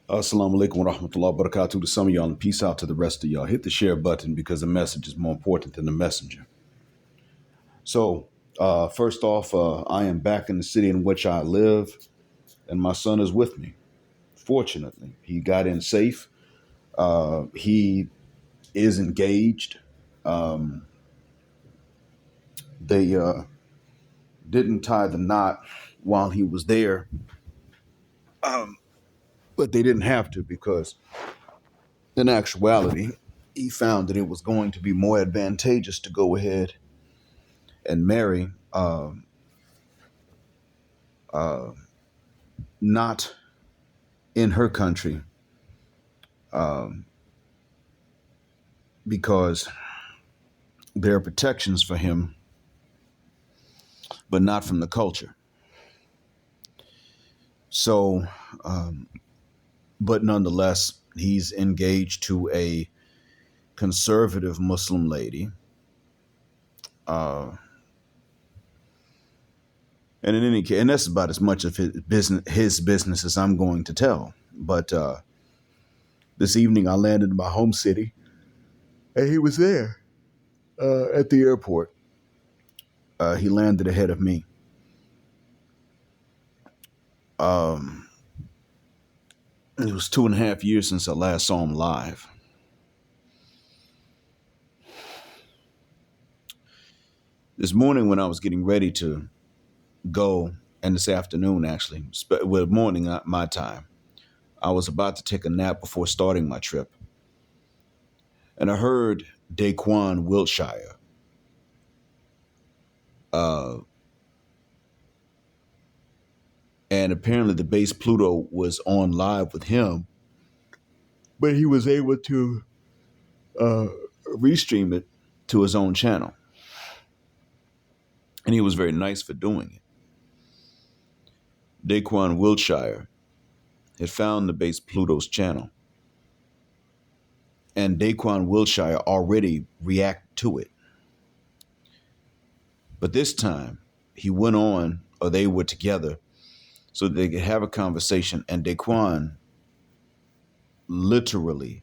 Assalamu alaikum wa rahmatullahi wa barakatuh to some of y'all and peace out to the rest of y'all. Hit the share button because the message is more important than the messenger. So, first off, I am back in the city in which I live, and my son is with me. Fortunately, he got in safe. He is engaged. They didn't tie the knot while he was there, but they didn't have to because, in actuality, he found that it was going to be more advantageous to go ahead and marry not in her country because there are protections for him, but not from the culture. So, but nonetheless, he's engaged to a conservative Muslim lady. And in any case, and that's about as much of his business as I'm going to tell. But this evening, I landed in my home city, and he was there at the airport. He landed ahead of me. It was 2.5 years since I last saw him live. This morning, when I was getting ready to go, and this afternoon, actually, morning, not my time, I was about to take a nap before starting my trip. And I heard Daquan Wiltshire. And apparently the base Pluto was on live with him, but he was able to restream it to his own channel. And he was very nice for doing it. Daquan Wiltshire had found the base Pluto's channel. And Daquan Wiltshire already reacted to it. But this time, he went on, or they were together, so that they could have a conversation. And Daquan literally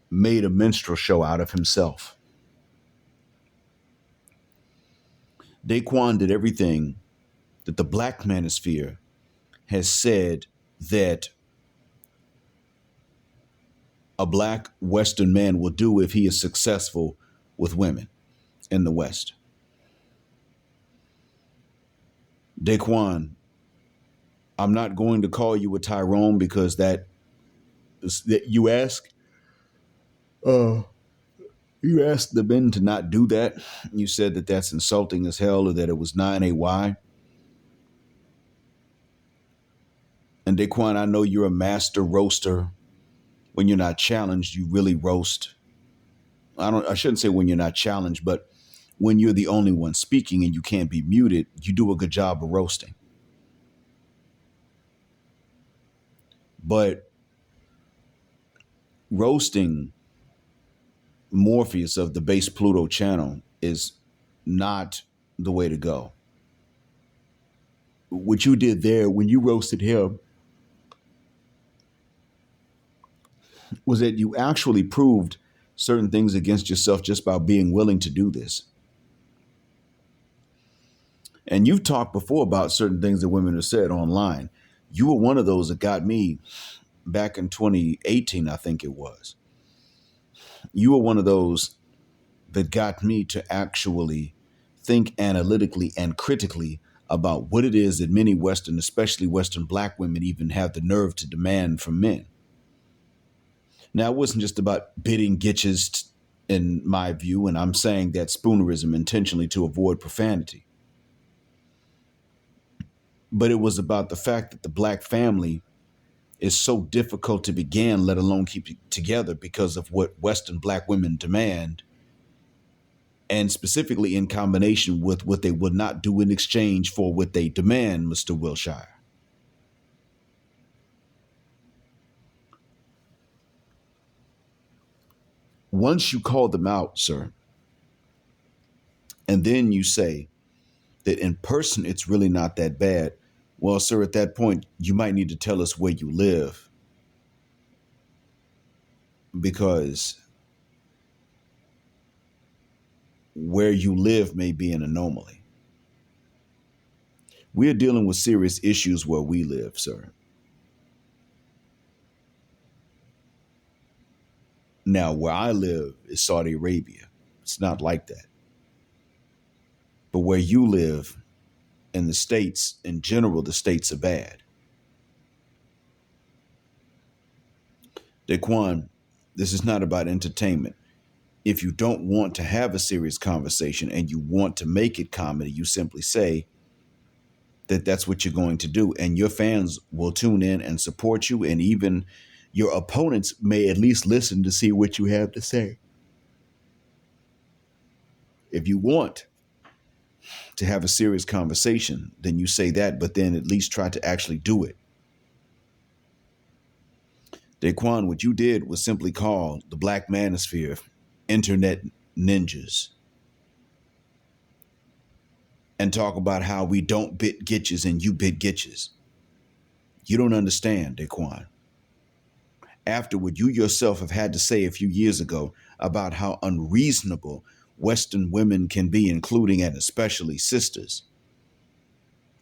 made a minstrel show out of himself. Daquan did everything that the black manosphere has said that a black Western man will do if he is successful with women in the West. Daquan, I'm not going to call you a Tyrone because that you ask. You asked the men to not do that. You said that that's insulting as hell, or that it was 9AY. And Daquan, I know you're a master roaster. When you're not challenged, you really roast. I shouldn't say when you're not challenged, but when you're the only one speaking and you can't be muted, you do a good job of roasting. But roasting Morpheus of the base Pluto channel is not the way to go. What you did there when you roasted him was that you actually proved certain things against yourself just by being willing to do this. And you've talked before about certain things that women have said online. You were one of those that got me back in 2018, I think it was. You were one of those that got me to actually think analytically and critically about what it is that many Western, especially Western black women, even have the nerve to demand from men. Now, it wasn't just about bidding gitches, in my view, and I'm saying that spoonerism intentionally to avoid profanity. But it was about the fact that the black family is so difficult to begin, let alone keep together, because of what Western black women demand, and specifically in combination with what they would not do in exchange for what they demand, Mr. Wiltshire. Once you call them out, sir, and then you say that in person it's really not that bad, Well, sir, at that point, you might need to tell us where you live because where you live may be an anomaly. We are dealing with serious issues where we live, sir. Now, where I live is Saudi Arabia. It's not like that. But where you live in the States, in general, the States are bad. Daquan, this is not about entertainment. If you don't want to have a serious conversation and you want to make it comedy, you simply say that that's what you're going to do. And your fans will tune in and support you. And even your opponents may at least listen to see what you have to say. If you want to have a serious conversation, then you say that, but then at least try to actually do it. Daquan, what you did was simply call the Black Manosphere internet ninjas and talk about how we don't bit gitches and you bit gitches. You don't understand, Daquan. After what you yourself have had to say a few years ago about how unreasonable Western women can be, including and especially sisters,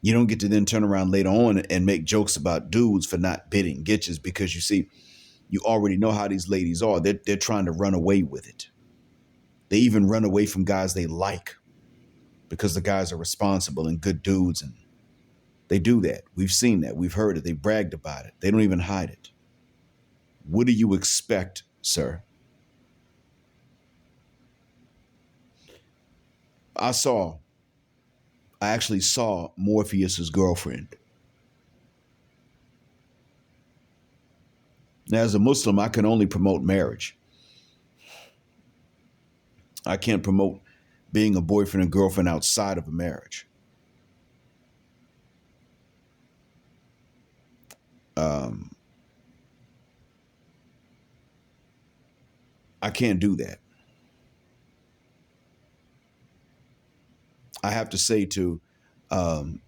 you don't get to then turn around later on and make jokes about dudes for not bidding gitches because you see, you already know how these ladies are. They're trying to run away with it. They even run away from guys they like because the guys are responsible and good dudes, and they do that. We've seen that. We've heard it. They bragged about it. They don't even hide it. What do you expect, sir? I actually saw Morpheus's girlfriend. Now, as a Muslim, I can only promote marriage. I can't promote being a boyfriend and girlfriend outside of a marriage. I can't do that. I have to say to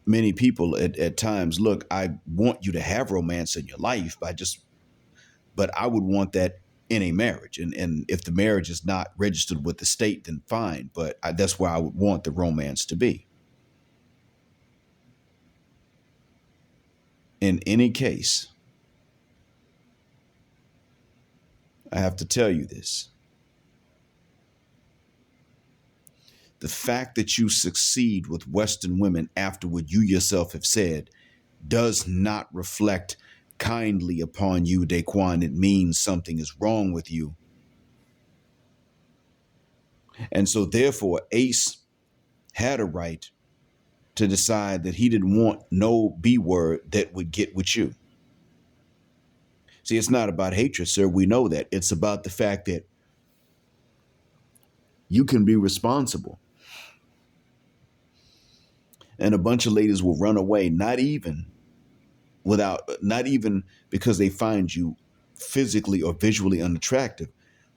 many people at times, look, I want you to have romance in your life, but I would want that in a marriage. And if the marriage is not registered with the state, then fine. But that's where I would want the romance to be. In any case, I have to tell you this. The fact that you succeed with Western women after what you yourself have said does not reflect kindly upon you, Daquan. It means something is wrong with you. And so therefore, Ace had a right to decide that he didn't want no B word that would get with you. See, it's not about hatred, sir. We know that. It's about the fact that you can be responsible. And a bunch of ladies will run away, not even because they find you physically or visually unattractive,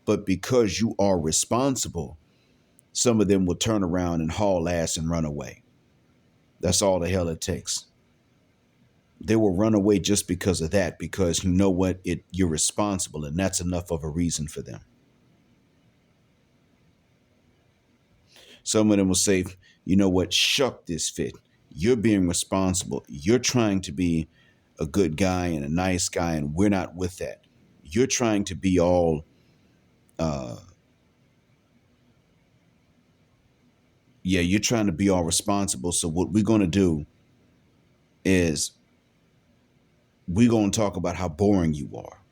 but because you are responsible. Some of them will turn around and haul ass and run away. That's all the hell it takes. They will run away just because of that, because you know what? You're responsible, and that's enough of a reason for them. Some of them will say, you know what? Shuck this fit. You're being responsible. You're trying to be a good guy and a nice guy, and we're not with that. You're trying to be all, you're trying to be all responsible. So what we're going to do is we're going to talk about how boring you are.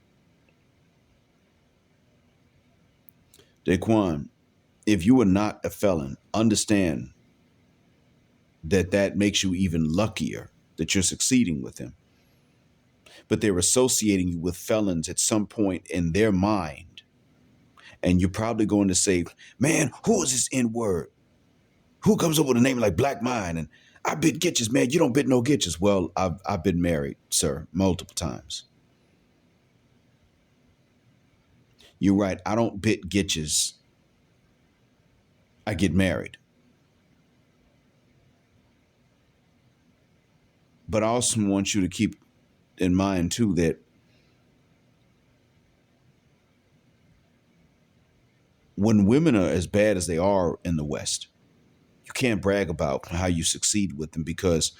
Daquan, if you are not a felon, understand that makes you even luckier that you're succeeding with them. But they're associating you with felons at some point in their mind. And you're probably going to say, man, who is this N-word? Who comes up with a name like Black Mind? And I bit gitches, man. You don't bit no gitches. Well, I've been married, sir, multiple times. You're right. I don't bit gitches. I get married. But I also want you to keep in mind too that when women are as bad as they are in the West, you can't brag about how you succeed with them, because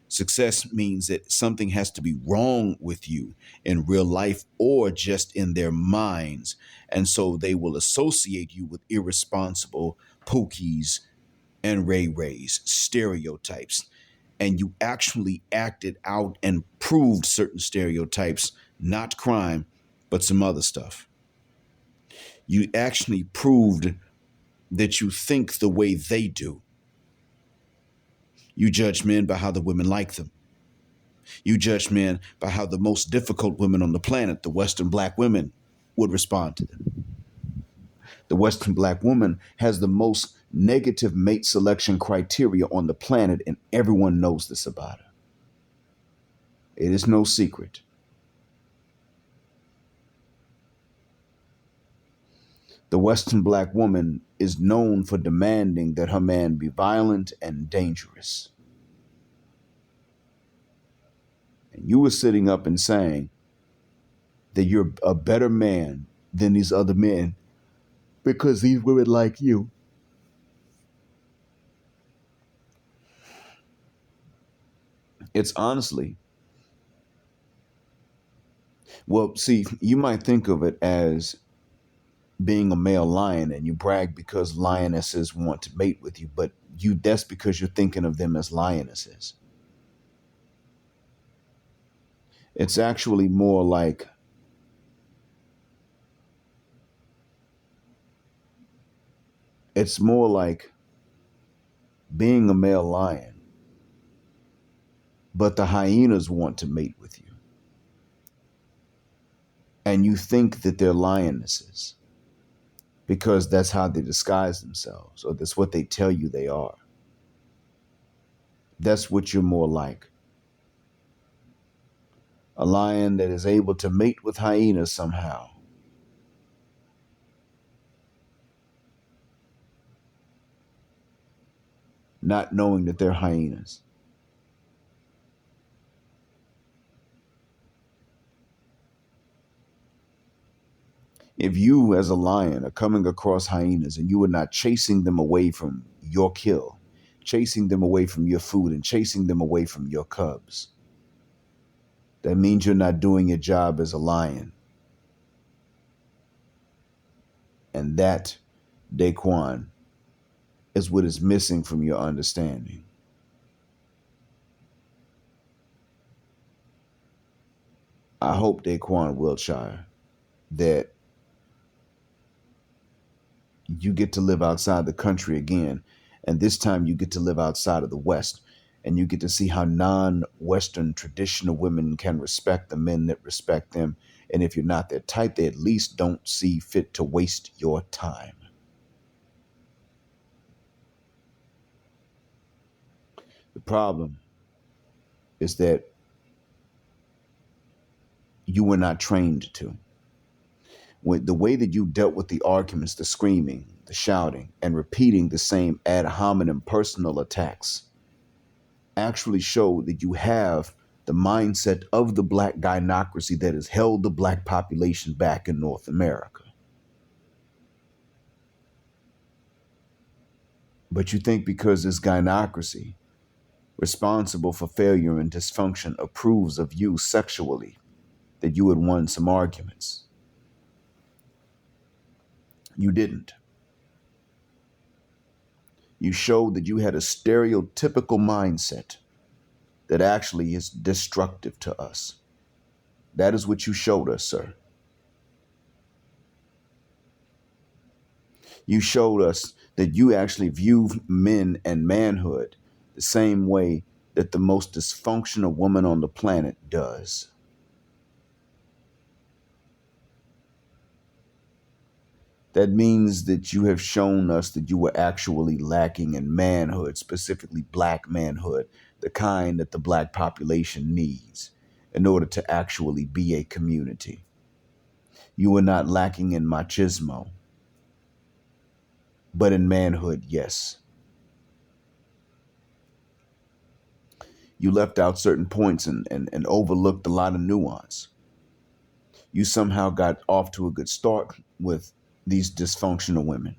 success means that something has to be wrong with you in real life or just in their minds. And so they will associate you with irresponsible pookies and ray rays, stereotypes. And you actually acted out and proved certain stereotypes, not crime, but some other stuff. You actually proved that you think the way they do. You judge men by how the women like them. You judge men by how the most difficult women on the planet, the Western black women, would respond to them. The Western black woman has the most negative mate selection criteria on the planet, and everyone knows this about her. It is no secret. The Western black woman is known for demanding that her man be violent and dangerous. And you were sitting up and saying that you're a better man than these other men because these women like you. It's honestly, well, see, you might think of it as being a male lion and you brag because lionesses want to mate with you, but that's because you're thinking of them as lionesses. It's actually more like being a male lion, but the hyenas want to mate with you. And you think that they're lionesses because that's how they disguise themselves, or that's what they tell you they are. That's what you're more like. A lion that is able to mate with hyenas somehow. Not knowing that they're hyenas. If you, as a lion, are coming across hyenas and you are not chasing them away from your kill, chasing them away from your food, and chasing them away from your cubs, that means you're not doing your job as a lion. And that, Daquan, is what is missing from your understanding. I hope, Daquan Wiltshire, that you get to live outside the country again. And this time you get to live outside of the West. And you get to see how non-Western traditional women can respect the men that respect them. And if you're not their type, they at least don't see fit to waste your time. The problem is that you were not trained to. With the way that you dealt with the arguments, the screaming, the shouting, and repeating the same ad hominem personal attacks actually showed that you have the mindset of the black gynocracy that has held the black population back in North America. But you think because this gynocracy, responsible for failure and dysfunction, approves of you sexually, that you had won some arguments. You didn't. You showed that you had a stereotypical mindset that actually is destructive to us. That is what you showed us, sir. You showed us that you actually view men and manhood the same way that the most dysfunctional woman on the planet does. That means that you have shown us that you were actually lacking in manhood, specifically black manhood, the kind that the black population needs in order to actually be a community. You were not lacking in machismo, but in manhood, yes. You left out certain points and overlooked a lot of nuance. You somehow got off to a good start with these dysfunctional women.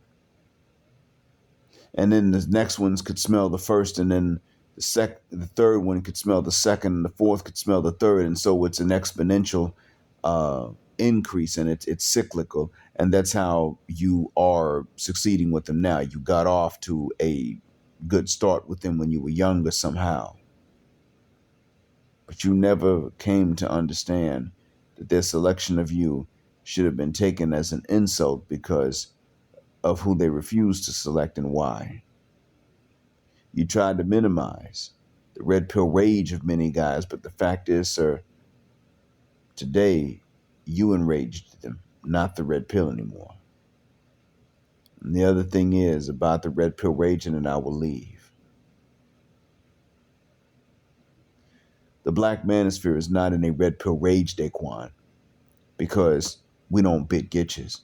And then the next ones could smell the first, and then the third one could smell the second, and the fourth could smell the third, and so it's an exponential increase, and it's cyclical, and that's how you are succeeding with them now. You got off to a good start with them when you were younger somehow, but you never came to understand that their selection of you should have been taken as an insult because of who they refused to select and why. You tried to minimize the red pill rage of many guys, but the fact is, sir, today you enraged them, not the red pill anymore. And the other thing is about the red pill raging, and I will leave. The black manosphere is not in a red pill rage, Daquan, because we don't bit gitches.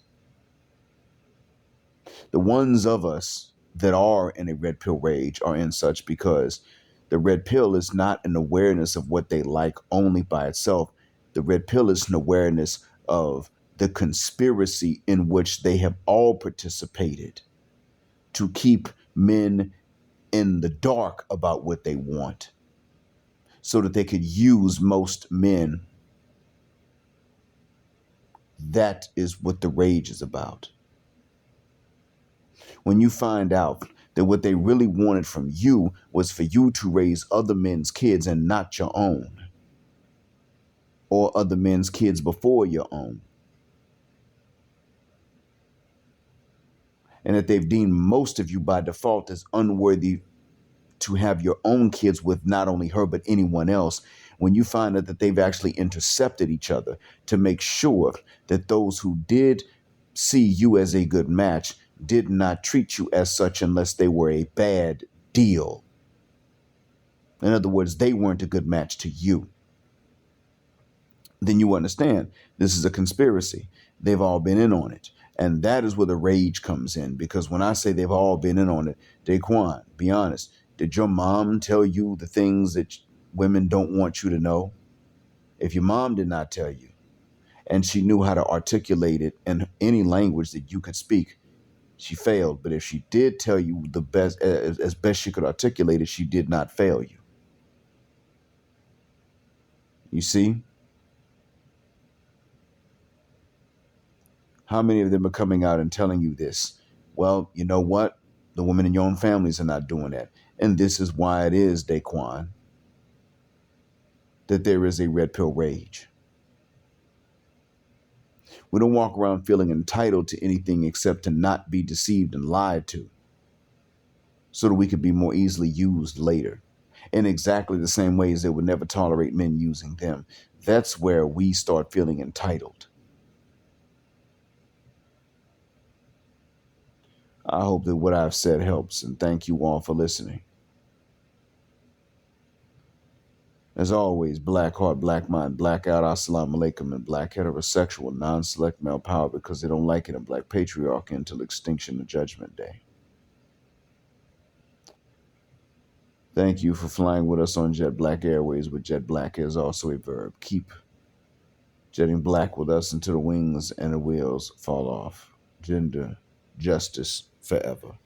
The ones of us that are in a red pill rage are in such because the red pill is not an awareness of what they like only by itself. The red pill is an awareness of the conspiracy in which they have all participated to keep men in the dark about what they want so that they could use most men. That is what the rage is about. When you find out that what they really wanted from you was for you to raise other men's kids and not your own, or other men's kids before your own, and that they've deemed most of you by default as unworthy to have your own kids with not only her but anyone else, when you find out that they've actually intercepted each other to make sure that those who did see you as a good match did not treat you as such unless they were a bad deal. In other words, they weren't a good match to you. Then you understand this is a conspiracy. They've all been in on it. And that is where the rage comes in. Because when I say they've all been in on it, Daquan, be honest, did your mom tell you the things that women don't want you to know? If your mom did not tell you, and she knew how to articulate it in any language that you could speak, she failed. But if she did tell you the best, as best she could articulate it, she did not fail you. You see? How many of them are coming out and telling you this? Well, you know what? The women in your own families are not doing that. And this is why it is, Daquan, that there is a red pill rage. We don't walk around feeling entitled to anything except to not be deceived and lied to, so that we could be more easily used later, in exactly the same ways they would never tolerate men using them. That's where we start feeling entitled. I hope that what I've said helps, and thank you all for listening. As always, black heart, black mind, black out, assalamu alaikum, and black heterosexual, non-select male power because they don't like it, and black patriarchy until extinction of Judgment Day. Thank you for flying with us on Jet Black Airways, with Jet Black is also a verb. Keep jetting black with us until the wings and the wheels fall off. Gender justice forever.